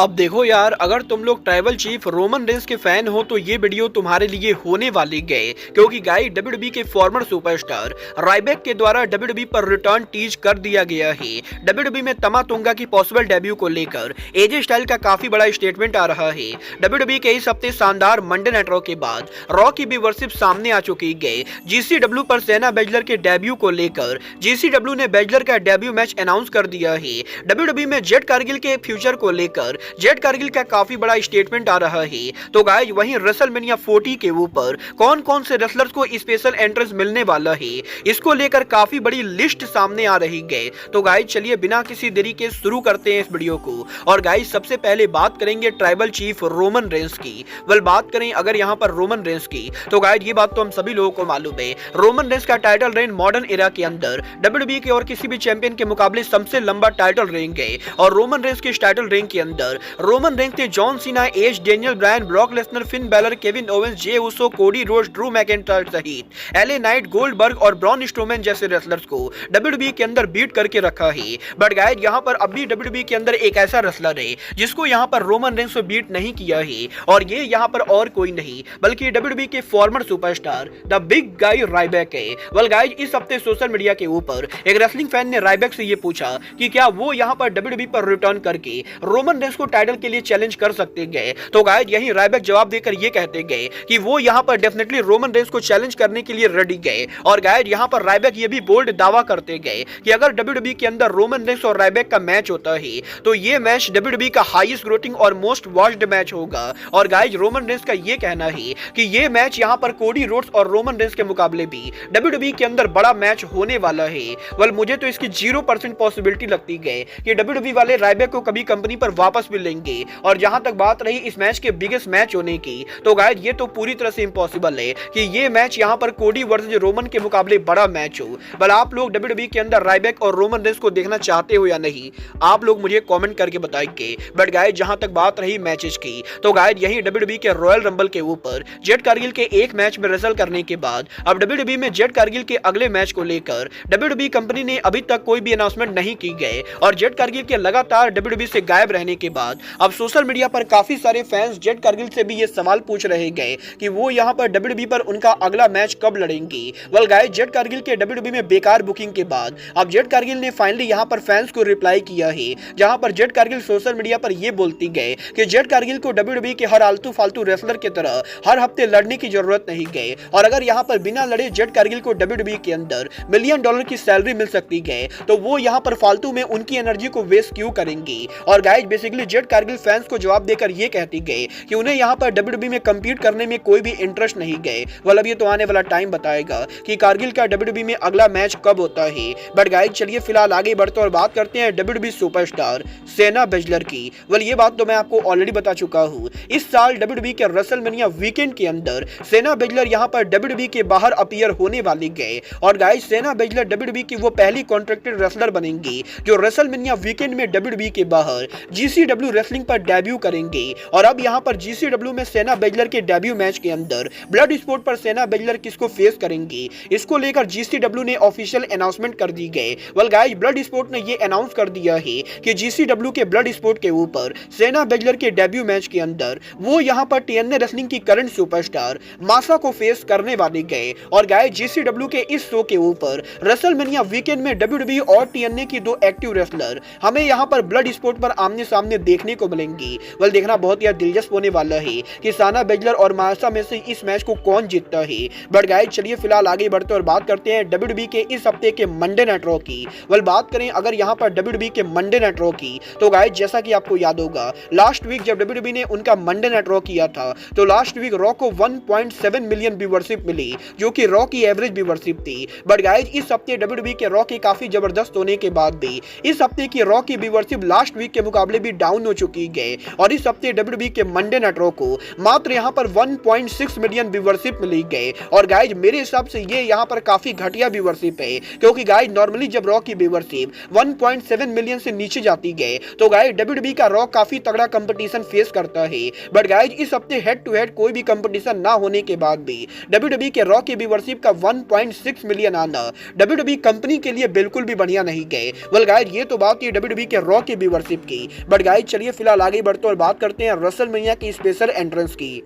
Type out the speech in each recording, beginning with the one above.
अब देखो यार, अगर तुम लोग ट्राइबल चीफ रोमन रेंस के फैन हो तो ये वीडियो तुम्हारे लिए होने वाली गए, क्योंकि गाइस डब्ल्यूडब्ल्यूई के फॉर्मर सुपरस्टार राइबैक के द्वारा डब्ल्यूडब्ल्यूई पर रिटर्न टीज कर दिया गया है। डब्ल्यूडब्ल्यूई में तमा तुंगा की पॉसिबल डेब्यू को लेकर एजे स्टाइल का काफी बड़ा स्टेटमेंट आ रहा है। डब्ल्यूडब्ल्यूई के इस हफ्ते शानदार मंडे नाइट रॉ के बाद रॉ की व्यूअरशिप सामने आ चुकी है। जीसीडब्ल्यू पर सेना बेजलर के डेब्यू को लेकर जीसीडब्ल्यू ने बेजलर का डेब्यू मैच अनाउंस कर दिया है। डब्ल्यूडब्ल्यूई में जेड कारगिल के फ्यूचर को लेकर जेड कारगिल का काफी बड़ा स्टेटमेंट आ रहा है। तो गाइस वहीं रेसलमेनिया 40 के ऊपर कौन कौन से रेसलर्स को स्पेशल एंट्रेंस मिलने वाला है, इसको लेकर काफी बड़ी लिस्ट सामने आ रही है। तो गाइस चलिए बिना किसी देरी के शुरू करते हैं इस वीडियो को। और गाइस सबसे पहले बात करेंगे ट्राइबल चीफ रोमन रेंस की। बात करें अगर यहाँ पर रोमन रेंस की, तो गाइस ये बात तो हम सभी लोगों को मालूम है, रोमन रेंस का टाइटल रेन मॉडर्न एरा के अंदर डब्ल्यूडब्ल्यूई के और किसी भी चैंपियन के मुकाबले सबसे लंबा टाइटल रेंज है। और रोमन रेंस के इस टाइटल रेंज के अंदर रोमन रेंस ने John Cena, Edge, Daniel Bryan, Brock Lesnar, Finn Balor, Kevin Owens, Jey Uso, Cody Rhodes, Drew McIntyre सहित एले नाइट, गोल्डबर्ग और ब्रॉन स्ट्रोमैन जैसे रेसलर्स को डब्ल्यूडब्ल्यूई के अंदर बीट करके रखा है। बट गाइस यहाँ पर अभी डब्ल्यूडब्ल्यूई के अंदर एक ऐसा रेसलर है जिसको यहाँ पर रोमन रेंस को बीट नहीं किया है, और ये यहाँ पर और कोई नहीं बल्कि डब्ल्यूडब्ल्यूई के former superstar the big guy Ryback है। वेल गाइस इस हफ्ते सोशल मीडिया के ऊपर एक रेसलिंग फैन ने राइबैक से ये पूछा कि क्या वो यहाँ पर डब्ल्यूडब्ल्यूई पर रिटर्न करके रोमन रेंस को टाइटल के लिए चैलेंज कर सकते गए। तो गाइस यही राइबैक जवाब देकर ये कहते गए कि वो यहाँ पर डेफिनेटली रोमन रेंस को चैलेंज करने के लिए रेडी गए। और गाइस यहाँ पर राइबैक ये भी बोल्ड दावा करते गए कि अगर डब्ल्यूडब्ल्यूई के अंदर रोमन रेंस और राइबैक का मैच होता है तो ये मैच डब्ल्यूडब्ल्यूई का हाईएस्ट ग्रोटिंग और मोस्ट वॉच्ड मैच होगा। और गाइस रोमन रेंस का ये कहना है कि ये मैच यहाँ पर कोडी रोड्स और रोमन रेंस के मुकाबले भी डब्ल्यूडब्ल्यूई के अंदर बड़ा मैच होने वाला है। वेल मुझे तो इसकी 0% पॉसिबिलिटी लगती है कि डब्ल्यूडब्ल्यूई वाले राइबैक को कभी कंपनी पर वापस भी लेंगे। और जहां तक बात रही इस मैच के बिगेस्ट मैच होने की, तो गाइस ये तो पूरी तरह से इम्पॉसिबल है कि ये मैच यहां पर कोडी वर्सेस रोमन के मुकाबले बड़ा मैच हो। बल आप लोग डब्ल्यूडब्ल्यूई के अंदर राइबैक और रोमन रेंस को देखना चाहते हो या नहीं, आप लोग मुझे कमेंट करके बताइए। बट गाइस जहां तक बात रही मैचेस की, तो गाइस यही डब्ल्यूडब्ल्यूई के रॉयल रंबल के ऊपर जेड कारगिल के एक मैच में रेसल करने के बाद अब डब्ल्यूडब्ल्यूई में जेड कारगिल के अगले मैच को लेकर डब्ल्यूडब्ल्यूई कंपनी ने अभी तक कोई भी अनाउंसमेंट नहीं की गई। और जेड कारगिल के लगातार डब्ल्यूडब्ल्यूई से गायब रहने के बाद अब सोशल मीडिया पर काफी सारे फैंस जेड कारगिल से भी ये सवाल पूछ रहे गए कि वो यहाँ पर डब्ल्यूडब्ल्यूई पर उनका अगला मैच कब लड़ेंगी। वेल गाइस जेड कारगिल के डब्ल्यूडब्ल्यूई में बेकार बुकिंग के बाद अब जेड कारगिल ने फाइनली यहाँ पर फैंस को रिप्लाई किया है, जहां पर जेड कारगिल सोशल मीडिया पर ये बोलती गए कि जेड कारगिल को डब्ल्यूडब्ल्यूई के हर आलतू फालतू रेसलर की तरह हर हफ्ते लड़ने की जरूरत नहीं गए। और अगर यहाँ पर बिना लड़े जेड कारगिल को डब्ल्यूडब्ल्यूई के अंदर $1 मिलियन की सैलरी मिल सकती है, तो वो यहाँ पर फालतू में उनकी एनर्जी को वेस्ट क्यों करेंगी। और guys basically Jade Cargill fans को जवाब देकर ये कहती गई कि उन्हें यहाँ पर डब्ल्यूडब्ल्यूई में कम्पीट करने में कोई भी इंटरेस्ट नहीं गए। अब ये तो आने वाला टाइम बताएगा कि कारगिल का डब्ल्यूडब्ल्यूई में अगला मैच कब होता है। बट गाइस चलिए फिलहाल आगे बढ़ते और बात करते हैं डब्ल्यूडब्ल्यूई सुपरस्टार सेना बेजलर की। वेल ये बात तो मैं आपको ऑलरेडी बता चुका हूँ, इस साल डब्ल्यूडब्ल्यूई के रेसलमेनिया वीकेंड के अंदर सेना बेजलर यहाँ पर डब्ल्यूडब्ल्यूई के बाहर अपीयर होने वाली गए। और गाइस सेना बेजलर डब्ल्यूडब्ल्यूई की वो पहली कॉन्ट्रैक्टेड रेसलर बनेंगी जो रेसलमेनिया वीकेंड में डब्ल्यूडब्ल्यूई के बाहर जीसीडब्ल्यू रेसलिंग पर डेब्यू करेंगे। और अब यहाँ पर जीसीडब्ल्यू में सेना बेजलर के डेब्यू मैच के अंदर ब्लड स्पोर्ट पर सेना बेजलर किसको फेस करेंगी, इसको लेकर जीसीडब्ल्यू ने ऑफिशियल अनाउंसमेंट कर दी गई। वेल गाइस ब्लड स्पोर्ट ने ये अनाउंस कर दिया है कि जीसीडब्ल्यू के ब्लड स्पोर्ट के ऊपर सेना बेजलर के डेब्यू मैच के अंदर वो यहाँ पर टीएनए रेसलिंग की करंट सुपरस्टार मासा को फेस करने वाले गए। और गाइस जीसीडब्ल्यू के इस शो के ऊपर रेसलमेनिया वीकेंड में डब्ल्यूडब्ल्यूई और टीएनए की दो एक्टिव रेसलर हमें यहाँ पर ब्लड स्पोर्ट पर आमने सामने देखने को मिलेंगी। वेल देखना बहुत ही दिलचस्प होने वाला है कि सेना बेजलर और मासा में से इस मैच को कौन जीतता है। बट गाइस चलिए फिलहाल आगे बढ़ते और बात करते हैं डब्ल्यूडब्ल्यूई के इस हफ्ते के मंडे नाइट रॉ की। वेल बात करें अगर यहाँ पर डब्ल्यूडब्ल्यूई के मंडे नाइट रॉ की, तो गाइस जैसा कि आपको याद होगा लास्ट वीक जब डब्ल्यूडब्ल्यूई ने उनका मंडे नाइट रॉ किया था, तो लास्ट वीक रॉ को 1.7 मिलियन व्यूअरशिप मिली, जो कि रॉ की एवरेज व्यूअरशिप थी। बट गाइस इस हफ्ते डब्ल्यूडब्ल्यूई के रॉ के काफी जबरदस्त होने के बाद भी इस हफ्ते की रॉ की व्यूअरशिप लास्ट वीक के मुकाबले भी डाउन हो चुकी है। और इस हफ्ते डब्ल्यूडब्ल्यूई के मंडे नाइट रॉ को मात्र यहाँ पर 1.6 मिलियन व्यूअरशिप मिली गई। और गाइस मेरे हिसाब से ये यहाँ पर काफी घटिया व्यूअरशिप है, क्योंकि गाइस नॉर्मली जब रॉ की व्यूअरशिप 1.7 मिलियन से नीचे जाती है तो गाइस डब्ल्यूडब्ल्यूई का रॉ काफी तगड़ा कंपटीशन फेस करता है। बट गाइस इस हफ्ते हेड टू हेड कोई भी कंपटीशन ना होने के बाद भी डब्ल्यूडब्ल्यूई के रॉ की व्यूअरशिप का 1.6 मिलियन आना डब्ल्यूडब्ल्यूई कंपनी के लिए बिल्कुल भी बढ़िया नहीं गए। वेल गाइस ये तो बात है डब्ल्यूडब्ल्यूई के रॉ की व्यूअरशिप की। बट गाइस चलिए फिलहाल आगे बढ़ते और बात करते हैं रेसलमेनिया की स्पेशल एंट्रेंस की।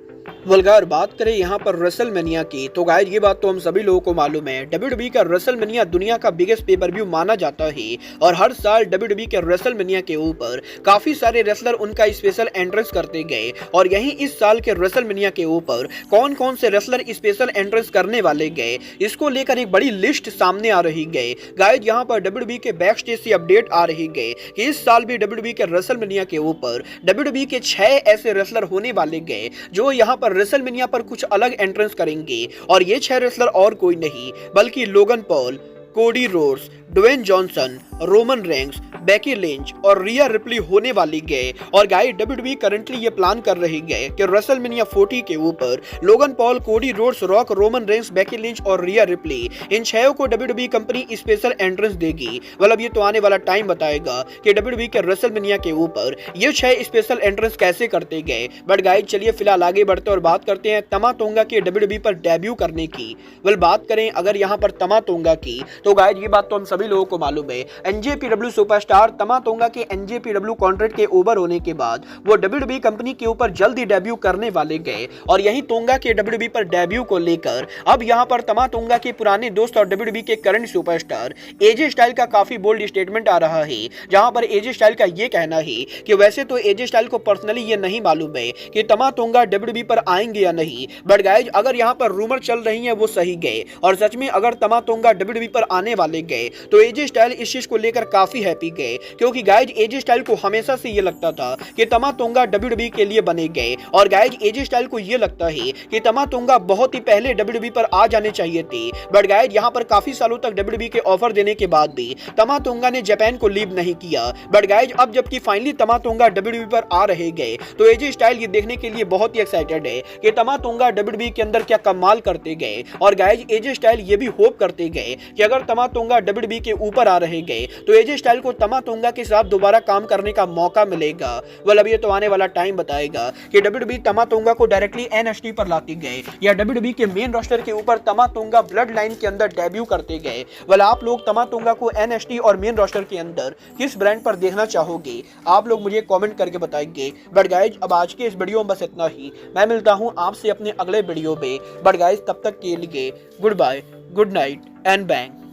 अगर बात करें यहाँ पर रेसलमेनिया की तो गाइस ये बात तो हम सभी लोगों को मालूम है, डब्ल्यूडब्ल्यूई का रेसलमेनिया दुनिया का बिगेस्ट पेपर व्यू माना जाता है और हर साल डब्ल्यूडब्ल्यूई के रेसलमेनिया के ऊपर काफी सारे रेसलर उनका स्पेशल एंट्रेंस करते गए और यही इस साल के रेसलमेनिया के ऊपर कौन कौन से रेसलर स्पेशल एंट्रेंस करने वाले गए, इसको लेकर एक बड़ी लिस्ट सामने आ रही गई। गाइस यहाँ पर डब्ल्यूडब्ल्यूई के बैक स्टेज से अपडेट आ रही गई कि इस साल भी डब्ल्यूडब्ल्यूई के रेसलमेनिया के ऊपर डब्ल्यूडब्ल्यूई के 6 ऐसे रेसलर होने वाले गए जो यहाँ पर रेसलमेनिया पर कुछ अलग एंट्रेंस करेंगे और ये 6 रेसलर और कोई नहीं बल्कि Logan Paul, Cody Rhodes, Dwayne Johnson, Roman Reigns, Becky Lynch और रिया रिप्ली होने वाली गए। और गाइस डब्ल्यूडब्ल्यूई करंटली ये प्लान कर रही गए कि रेसलमेनिया 40 के ऊपर लोगन Paul, Cody roads, rock, Roman Reigns, Becky Lynch और रिया रिप्ली इन 6 को डब्ल्यूडब्ल्यूई कंपनी स्पेशल एंट्रेंस देगी। मतलब ये तो आने वाला टाइम बताएगा कि डब्ल्यूडब्ल्यूई के रेसलमेनिया के ऊपर ये 6 स्पेशल एंट्रेंस कैसे करते गए। बट गाइस चलिए फिलहाल आगे बढ़ते और बात करते हैं तमा तोंगा के डब्ल्यूडब्ल्यूई पर डेब्यू करने की। बात करें अगर यहाँ पर तमा तोंगा की तो गाइस ये बात तो हम सभी लोगों को मालूम है, एनजेपीडब्ल्यू सुपरस्टार तमा तोंगा के एनजेपीडब्ल्यू कॉन्ट्रैक्ट के ओवर होने के बाद वो डब्ल्यूडब्ल्यूई कंपनी के ऊपर जल्दी डेब्यू करने वाले गए और यही तोंगा के डब्ल्यूडब्ल्यूई पर डेब्यू को लेकर अब यहां पर तमा तोंगा के पुराने दोस्त और डब्ल्यूडब्ल्यूई के करंट सुपरस्टार एजे स्टाइल का काफी बोल्ड स्टेटमेंट आ रहा है, जहां पर एजे स्टाइल का ये कहना है कि वैसे तो एजे स्टाइल को पर्सनली ये नहीं मालूम है कि तमा तोंगा डब्ल्यूडब्ल्यूई पर आएंगे या नहीं, बट गाइस अगर यहां पर रूमर चल रही है वो सही गए और सच में अगर तमा तोंगा डब्ल्यूडब्ल्यूई पर आने वाले गए तो एजे स्टाइल इस चीज को लेकर काफी हैप्पी गए क्योंकि गाइज एजे स्टाइल को हमेशा से ये लगता था कि तमा तोंगा डब्ल्यूडब्ल्यूई के लिए बने गए और गाइज एजे स्टाइल को ये लगता है कि तमा तोंगा बहुत ही पहले डब्ल्यूडब्ल्यूई पर आ जाने चाहिए थे। बट गाइज यहाँ पर काफी सालों तक डब्ल्यूडब्ल्यूई के ऑफर देने के बाद भी तमा तोंगा ने जापान को लीव नहीं किया। बट गाइज अब जबकि फाइनली तमा तोंगा डब्ल्यूडब्ल्यूई पर आ रहे गए तो एजे स्टाइल ये देखने के लिए बहुत ही एक्साइटेड है कि तमा तोंगा डब्ल्यूडब्ल्यूई के अंदर क्या कमाल करते गए और गाइज एजे स्टाइल ये भी होप करते गए कि अगर तमा तोंगा डब्ल्यूडब्ल्यूई के ऊपर आ रहे गए तो एजे स्टाइल को तमा तोंगा के साथ दोबारा काम करने का मौका मिलेगा। अब ये तो आने वाला टाइम बताएगा कि डब्ल्यूडब्ल्यूई तमा तोंगा को डायरेक्टली एनएक्सटी पर लाती गए या डब्ल्यूडब्ल्यूई के मेन रोस्टर के ऊपर तमा तोंगा ब्लड लाइन के अंदर डेब्यू करते गए। आप लोग तमा तोंगा को एनएक्सटी और मेन रोस्टर के अंदर किस ब्रांड पर देखना चाहोगे, आप लोग मुझे कमेंट करके बताएंगे। बट गाइज अब आज के इस वीडियो में बस इतना ही, मैं मिलता हूं आपसे अपने अगले वीडियो में। बट गाइज तब तक के लिए goodbye, good night and bang.